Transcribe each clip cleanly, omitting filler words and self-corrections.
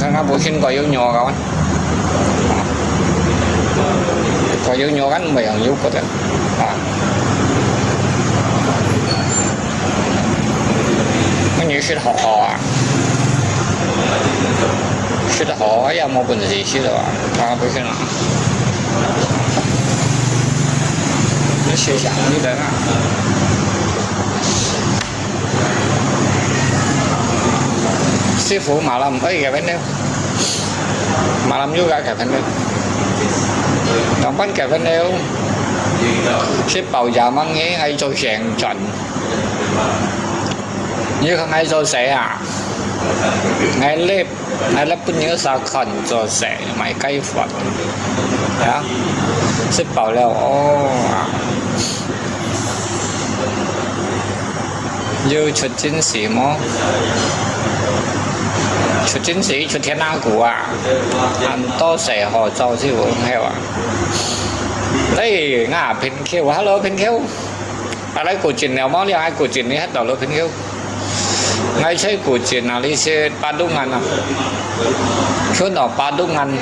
karena busin kayunya kawan. Kayunya kan bayang juga kan. Ini是好好啊，是的好呀，没本事是的吧？啊，不是啦，你学想你的啊。Sư phụ malam, kayak pendek. Malam juga kayak pendek. Tempat kayak pendek. Xếp bầu giờ mang nghe hay cho sẹn chuẩn. Như không ai cho sẻ à. Ngay lớp pun nhớ sao khẩn cho sẻ mày cây Phật. Đó. Xếp bầu leo ô. Như chuột chính sĩ mô. Chuột chính sĩ chuột thiên năng của ăn to sẻ họ cho chứ không heo à. Đây ngả pin kêu hello pin kêu. Ở đây cổ trình nào món đi ai cổ trình đi hết đầu lô pin kêu. Ngay chơi cổ trình là đi xe Padungan à. Chỗ nào Padungan.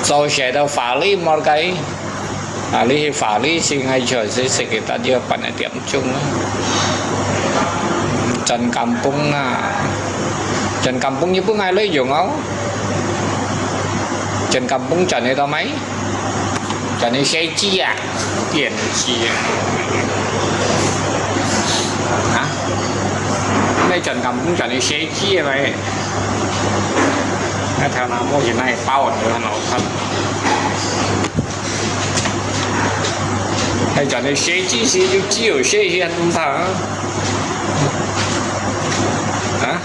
Rồi sẽ đâu phá lý một cái. Lý phá lý xin ngay chờ sẽ kita dia pada tiap chung. Trần kampung Trần kampung như bữa ngay lấy dùng áo. Trần kampung trần này tao mấy. Trần này xe chi à. Tiền chi à. Hả? Đây Trần kampung trần này xe chi à vậy. Theo nào mua hiện nay bao nữa nó thật. Đây Trần này xe chi xe chứ chỉ ở xe hiện thở. Hả?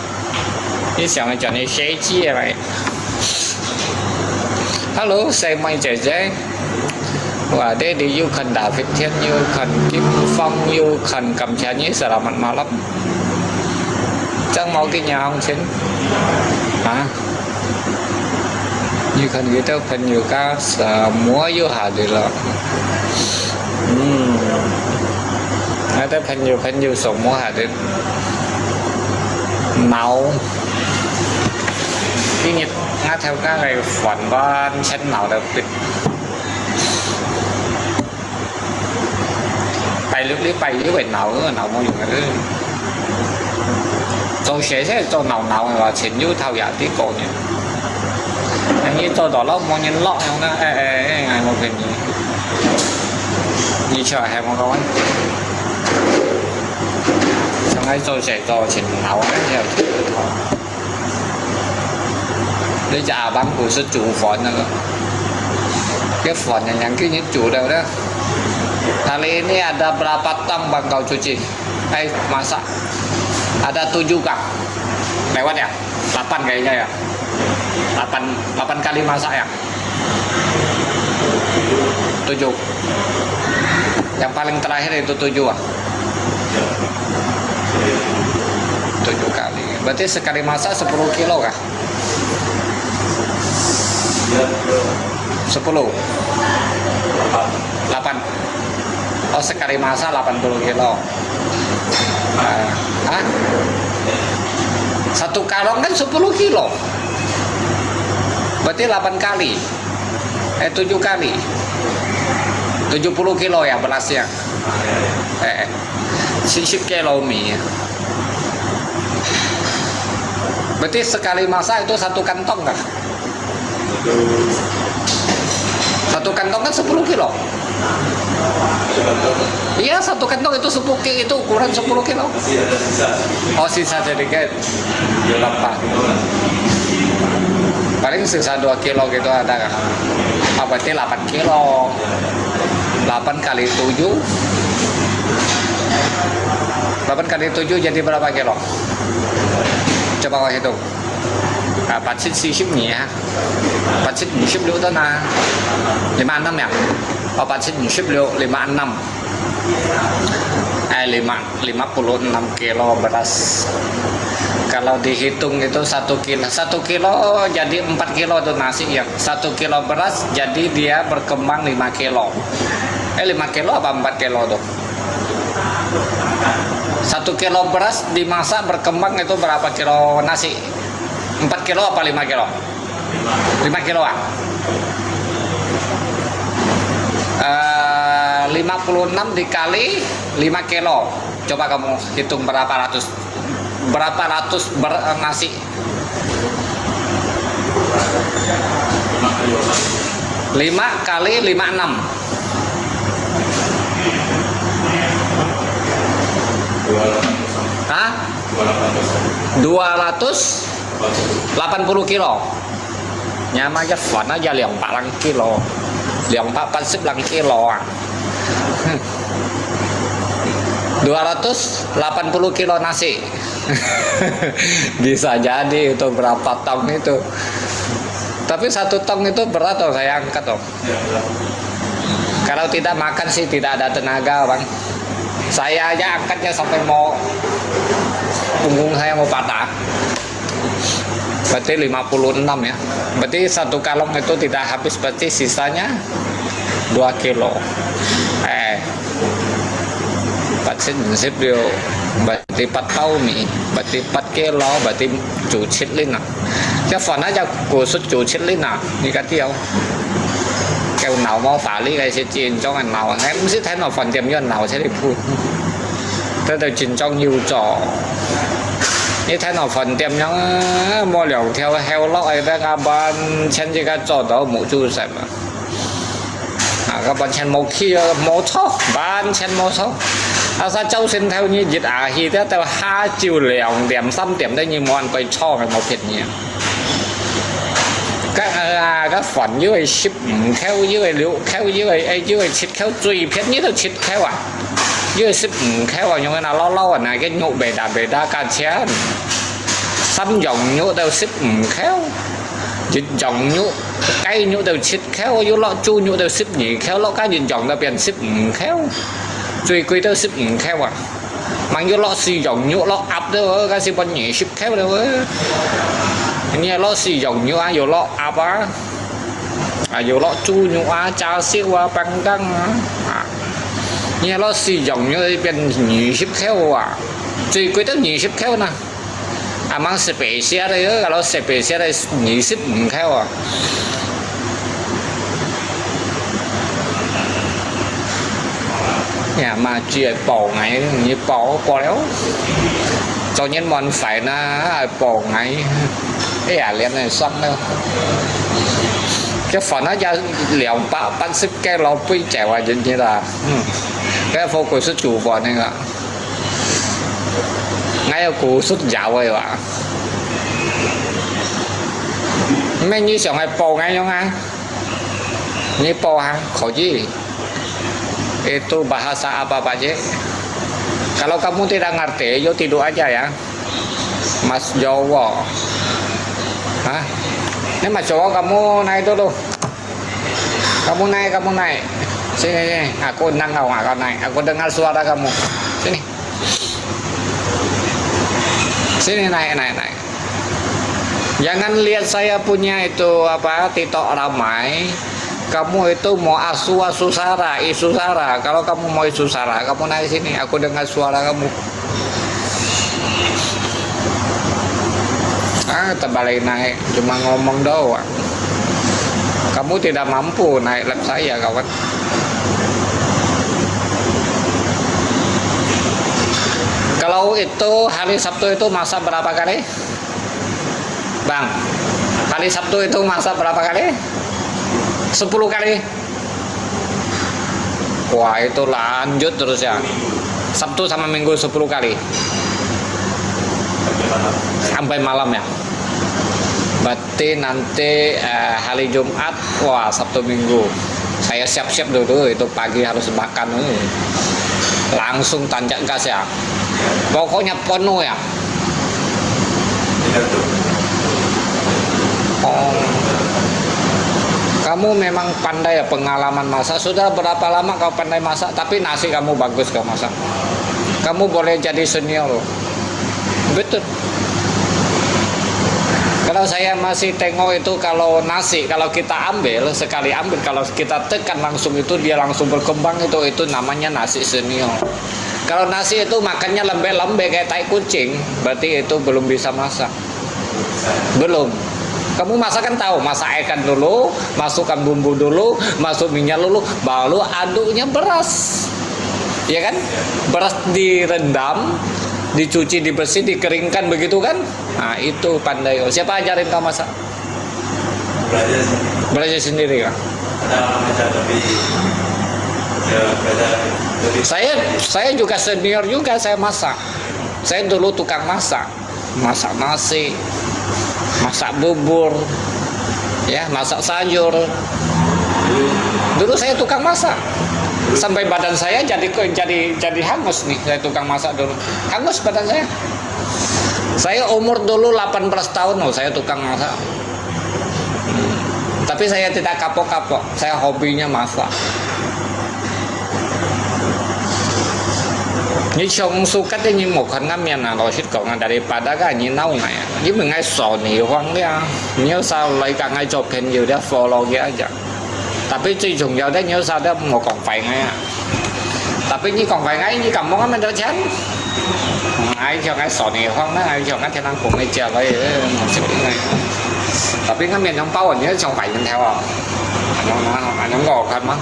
Như想là Trần này xe chi à vậy. Hello, xe may trẻ trẻ. Và đây đi yêu khẩn đảo Việt Thiên, yêu khẩn Kim Phong, yêu khẩn cầm chén như sợ là mặt mà lắm. Chẳng mau cái nhà không xin. Hả? Như khẩn ghi tao phần nhiều ca sợ múa yêu hạ đi là. Nói tới phần nhiều sống múa hạ đi. Nào. Cái nhịp ngã theo các ngày phản ban chân nào đều tuyệt. Bay lúc đi bay với bệnh nào nữa nào mua dùng cái cho xe thế cho nào mà chuyển như thao giả tí cổ nhỉ. Anh như cho đó lóc mua nhân lọ không đó ngày một hình như chờ hay một câu anh xong ấy cho xe cho chuyển nào cái theo thứ thôi. Đây chả băng của sự chủ phận nữa. Cái phận là những cái những chủ đâu đó. Kali ini ada berapa tong bang kau cuci? Masak. Ada 7 kah? Lewat ya? 8 kayaknya ya. 8 kali masak ya? 7. Yang paling terakhir itu 7 ah? 7 kali. Berarti sekali masak 10 kilo kah? 10. 8. Oh sekali masak 80 kilo. Hah? Satu karung kan 10 kilo. Berarti 8 kali. 7 kali. 70 kilo ya berasnya. 70 kilo mie. Berarti sekali masak itu satu kantong kan? Satu kantong kan 10 kilo. Iya satu kantong itu 10 kilo, itu ukuran 10 kilo. Oh sisa sedikit. Berapa? Paling sisa 2 kilo gitu ada kan? Berarti 8 kilo. 8 kali 7. 8 kali 7 jadi berapa kilo? Coba kau hitung. 840 nhỉ? 840 đó là 56 nhỉ? 840 56. 56 kilo beras. Kalau dihitung itu 1 kilo. 1 kilo jadi 4 kilo itu nasi ya. 1 kilo beras jadi dia berkembang 5 kilo. 5 kilo apa 4 kilo tuh? 1 kilo beras dimasak berkembang itu berapa kilo nasi? 4 kilo apa 5 kilo? 5 kiloan. 56 dikali 5 kilo. Coba kamu hitung berapa ratus nasi. 5 kali 56. Hah? 280 kilo. Nyama aja phản aja 200 kilo. 280 kilo. 280 kilo nasi. Bisa jadi itu berapa tong itu. Tapi 1 tong itu berat loh, saya angkat loh. Kalau tidak makan sih tidak ada tenaga, Bang. Saya aja angkatnya sampai mau punggung saya mau patah. Berarti 56 ya. Berarti 1 kalong itu tidak habis, berarti sisanya 2 kilo. Patsit sip điều berarti 4 tau mì, berarti 4 kilo, berarti chủ chết lên nào. Cái phần nó cho của xuất chủ chết lên nào, đi cá tiêu. Kêu nào mau phá lý cái sẽ chín cho ngàn nào, em sẽ thấy nào phần tiệm như nào sẽ được phun. Tới từ chín trong nhiều trò. Như thế nào phần tiệm nhá mua liều theo heo lóc ấy ra các bạn chân chỉ các trò đó mũ chu sạch mà. Các bạn chân màu kia màu thóc, bạn chân màu thóc. Sao cháu xin theo như dịch thì thế theo 2 triệu liều điểm xăm điểm đây như món quay cho cái màu thịt nhỉ. Các phần dưới ship theo dưới liệu theo dưới ship theo tùy phết nhất là ship theo à. Dưới ship theo những cái nào lâu này cái nhộ bể đá cá chén. Xăm dòng nhộ đều ship theo. Dịch dòng nhộ cây nhộ đều ship theo, dưới lọ chu nhộ đều ship nhỉ theo, lọ cá dịch dòng là biển ship theo. Tùy quý tao ship theo à. Mang vô lọ xì dòng nhộ lọ áp đâu cái gì bọn nhỉ ship theo đâu á. Như lọ xì dòng nhộ á, vô lọ áp á. Vô lọ chu nhộ á, chao siêu á, băng đăng á. Như lọ xì dòng nhộ bên nhỉ ship theo à. Tùy quý tao nhỉ ship theo nè. Mang xe bể xe đây á, lọ xe bể xe đây nhỉ ship theo à. Nhà mà chuyện bỏ ngày như bỏ léo cho nhân món phải là bỏ ngày cái lên này xong đâu cái phần nó ra liệu bạn xếp cái lò quy trẻ vào như là cái phố của xuất chủ vào này ạ ngay ở cụ xuất dạo rồi ạ mấy như xong hay bỏ ngay không anh như bỏ hả khó gì. Itu bahasa apa Pak J? Kalau kamu tidak ngerti, yo tidur aja ya, Mas Jowo. Hah? Ini Mas Jowo kamu naik dulu. Kamu naik. Sini. Aku undang kau nggak naik. Aku dengar suara kamu. Sini naik. Jangan lihat saya punya itu apa TikTok ramai. Kamu itu mau isu sara. Kalau kamu mau isu sara, kamu naik sini. Aku dengar suara kamu. Terbalik naik, cuma ngomong doang. Kamu tidak mampu naik lab saya, kawan. Kalau itu hari Sabtu itu masak berapa kali? Bang, hari Sabtu itu masak berapa kali? 10 kali. Wah itu lanjut terus ya. Sabtu sama Minggu 10 kali sampai malam ya. Berarti nanti hari Jumat, wah Sabtu Minggu saya siap-siap dulu, itu pagi harus makan langsung tancap gas ya. Pokoknya penuh ya. Kamu memang pandai ya pengalaman masak. Sudah berapa lama kau pandai masak? Tapi nasi kamu bagus kau masak. Kamu boleh jadi senior loh. Betul. Kalau saya masih tengok itu kalau nasi, kalau kita ambil sekali kalau kita tekan langsung itu dia langsung berkembang itu namanya nasi senior. Kalau nasi itu makannya lembek-lembek kayak tai kucing, berarti itu belum bisa masak. Belum. Kamu masak kan tahu, masak ikan dulu, masukkan bumbu dulu, masuk minyak dulu, baru aduknya beras. Ya kan? Beras direndam, dicuci, dibersih, dikeringkan begitu kan? Nah, itu pandai. Siapa ajarin kamu masak? Belajar sendiri kan? Saya juga senior juga, saya masak. Saya dulu tukang masak nasi, masak bubur, ya masak sayur. Dulu saya tukang masak, sampai badan saya jadi hangus nih. Saya tukang masak dulu, hangus badan saya. Saya umur dulu 18 tahun loh, saya tukang masak. Tapi saya tidak kapok-kapok, saya hobinya masak. Như trong su cách như một con ngắm miền nào rồi còn là đại bà cái như nấu này với mình ngay sò nhiều hoang đấy nhớ sao lại càng ngay chụp hình nhiều đó follow kia chứ tapi truy trùng vào đấy nhớ sao đó một còn phải ngay tapi như còn phải ngay như cầm món mình đỡ chán ai cho ngay sò nhiều hoang đó ai cho ngay theo năng cùng ngay chờ vậy một số này tapi ngắm miền trong bao nhớ trong phải mình theo nó ngọt hơn mà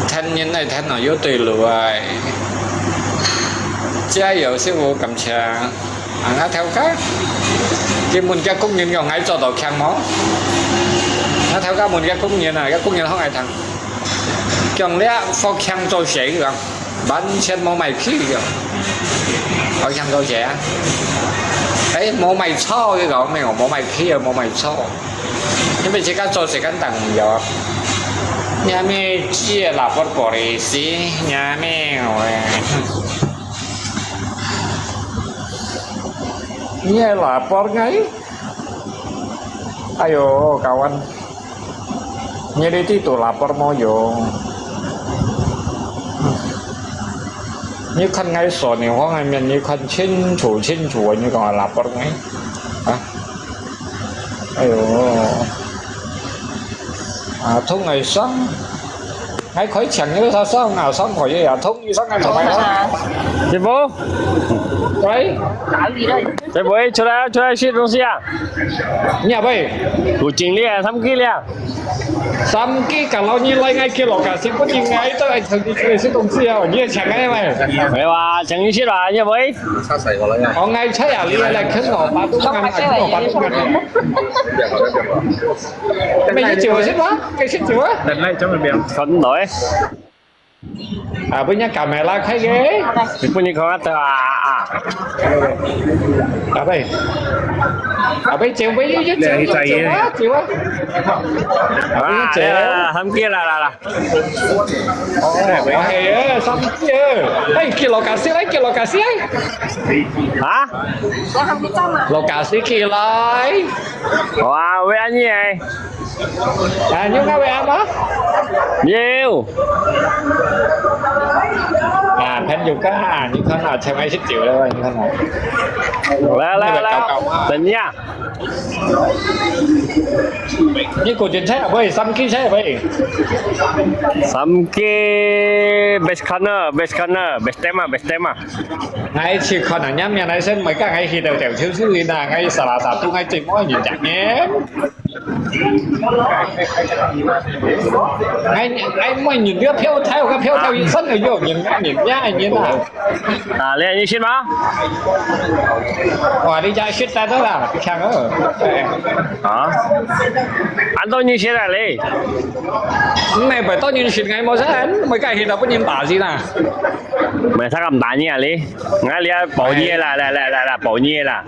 thanh nhân này thanh nào vô tùy lùi cha dầu sư phụ cầm trà ăn theo cá cái muốn cái công nhân còn ngay cho đồ khang máu nó theo cá muốn cái công nhân này cái công nhân không ai thằng chồng đấy phô khang cho trẻ rồi bán trên mẫu mày khí rồi phô khang cho trẻ đấy mẫu mày cho cái gọi mày còn mẫu mày khí rồi mẫu mày cho nhưng mà chỉ có cho sẽ cắn tặng rồi nhà mẹ chia là bắt bỏ đi xí nhà mẹ rồi nghe là bắt ngay ayo kawan nghe đi tí tụ lapar mau vô như khăn ngay sổ nhiều hóa ngay miền như khăn chín chủ như còn là lapar ngay hả ayo thông ngày sáng ngay khỏi chẳng nhớ sao sáng nào sáng khỏi vậy thông như sáng ngày thoải mái chị bố đấy chị bố出来吃东西啊nhà bây của chính liền thăm kia liền thăm kia cả lâu như lấy ngay kia lọ cả xin có chính ngay tới anh thằng đi chơi东西啊như chẳng ngay mày vậy mà chẳng như thế là nhà bây có ngay chơi à liền lại khấn ngỏ ba tu ngàn khấn ngỏ ba tu ngàn mày cái chiều xích quá cái xích chiều á lần này cho mình biển khấn nổi bây giờ cả mẹ la khai ghế bây giờ có tờ bây chiều bây giờ chiều quá hôm kia là xong kia ấy kia lò cà xí ấy kia lò cà xí ấy hả lò cà xí kia lại wow với anh gì này nhiêu ngày về ăn đó nhiều thanh dùng cái như thế nào theo mấy xích triệu đây như thế nào là tính nha như của chuyện thế là vậy xăm kia thế là vậy xăm kia best tema ngay chỉ còn là nhắm nhà này xem mấy cái ngay khi đều thiếu thứ gì là ngay xả tu ngay tìm mỗi gì chẳng nhé anh mới nhìn đứa theo yên sân rồi vô nhìn nhá như nào lên như shit má đi ra shit ta đó là khang đó anh tôi như shit là đi này phải tôi nhìn shit ngay mà sao anh mấy cái hiện đâu có nhìn tả gì nè mày sao cầm tả như là đi ngay lia bộ như là bộ như là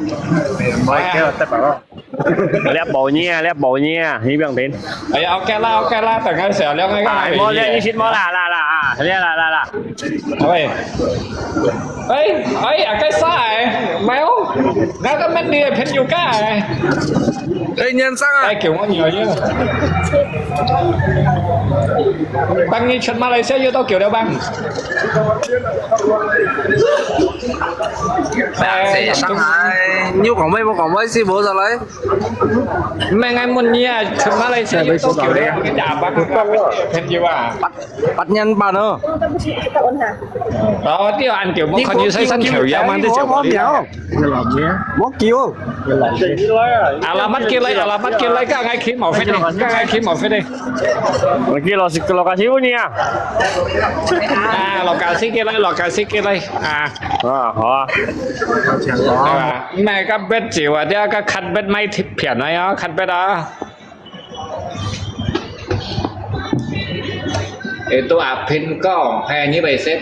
mấy cái tất cả lép bộ nha hy vọng đến ấy ok la từ ngay sẹo leo ngay cái này mua lên như shit mua là ấy cái sai méo nó có mấy đi phết nhiều cái Ê, nhân sang à? Đây kiểu có nhiều chứ. Băng như chuẩn Malaysia vô tao kiểu đâu băng. Sẽ sang Hải nhiêu còn mấy xí bố ra lấy. Mày ngay muốn nha chuẩn Malaysia vô tao kiểu đâu cái đà băng thêm gì à? Bắt nhân bà nữa. Đó tiêu ăn kiểu một con như xây sân kiểu gì mà tới chỗ món kéo. Món kiêu. Alamat kia lấy các ngay khí màu phết đi, các ngay khí màu phết đi. Lagi lokasi punya. Lokasi kia đây. Mày các bếp chịu à, thế các khăn bếp may thịt phiền này á, khăn bếp đó. Itu pin có hay như vậy xếp.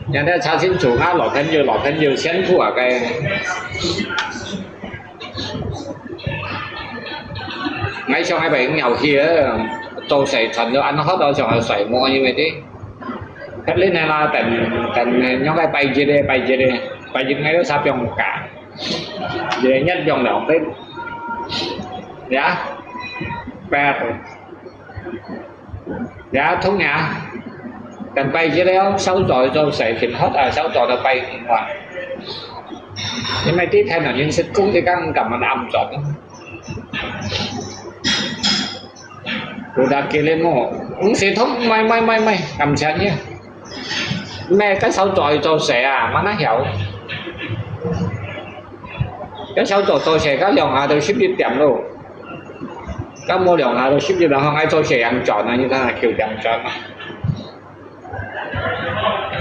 Nhân thế cha xin chủ ngã lọ thân nhiều xén của cái ngay trong 27 nghèo kia tôi sẽ thần cho ăn hết đâu chẳng phải mua như vậy đi hết lên này là tận nhóm cái bay gì ngay đó sắp trong cả về nhất dòng đỏ tên giá bè giá thống nhà cần bay dưới đó 6 rồi tôi sẽ tìm hết 6 rồi nó bay ngoài nhưng mà tiếp theo là nhân sinh cũng thì các cầm nó âm chọn udah kirim mo sẽ thống may cầm chân nhé mẹ cái 6 rồi tôi sẽ mà nó hiểu cái 6 rồi tôi sẽ các dòng tôi ship đi tiệm luôn các mua dòng tôi ship đi là không ai tôi sẽ ăn chọn là như thế là kiểu ăn chọn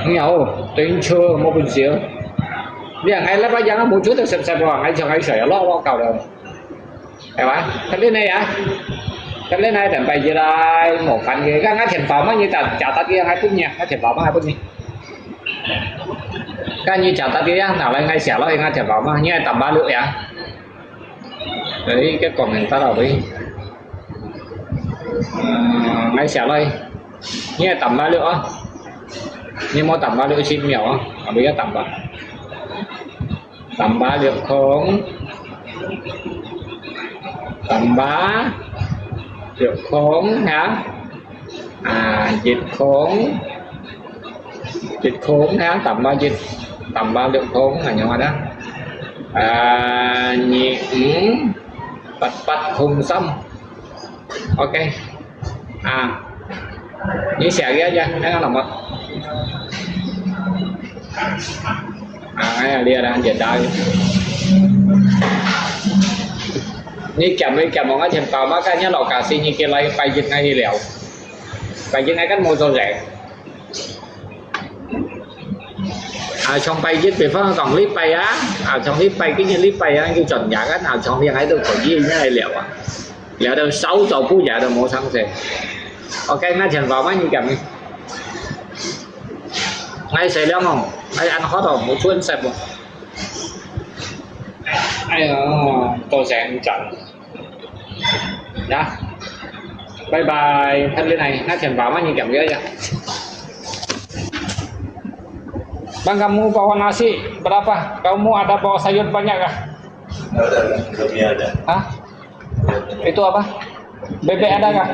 nhau tính chưa một bình xíu bây giờ ngay lấy bao giờ nó một chút được xem vào ngay cho ngay sợi lo cầu đầu thấy không cái lên này á cái lên này tầm bày gì đây một phần gì cái ngay thiền phòng như chào ta kia 2 phút nha ngay thiền phòng 2 phút đi cái như chào ta kia nào lên ngay xẻo lên ngay thiền phòng như tầm 3 lượng à đấy cái còn người ta đầu đi ngay xẻo lên như tầm 3 lượng nhưng mà tầm 3 lượng chim nhiều không bây giờ tầm 3 lượng không tầm 3 lượng không hả dịch khốn hả tầm 3 lượng khốn là nhỏ đó nhiễm bạch hùng xâm ok như xẻ ghé ra nó làm mất cái là lia đang dịch đây như kèm một cái thành tàu mà cái nhớ lò cà xi như kia lấy bay dịch ngay đi lẹo bay dịch ngay cách mua cho rẻ trong bay dịch về phương còn clip bay á trong clip bay cái như clip bay á như chuẩn giá cái nào trong riêng ấy tôi phải gì như này lẹo lẹo đâu 6 giờ phút giả được mua xăng xe ok nó thành vào mấy như kèm ngay xe lắm không ai ăn hết rồi một chút ăn sạch rồi ai tôi sẽ ăn chọn đó bye bye thân lên này nó thành vào mấy như kèm ghế vậy bang kamu bawa nasi berapa kamu ada bawa sayur banyak kah hah itu apa bebek ada kah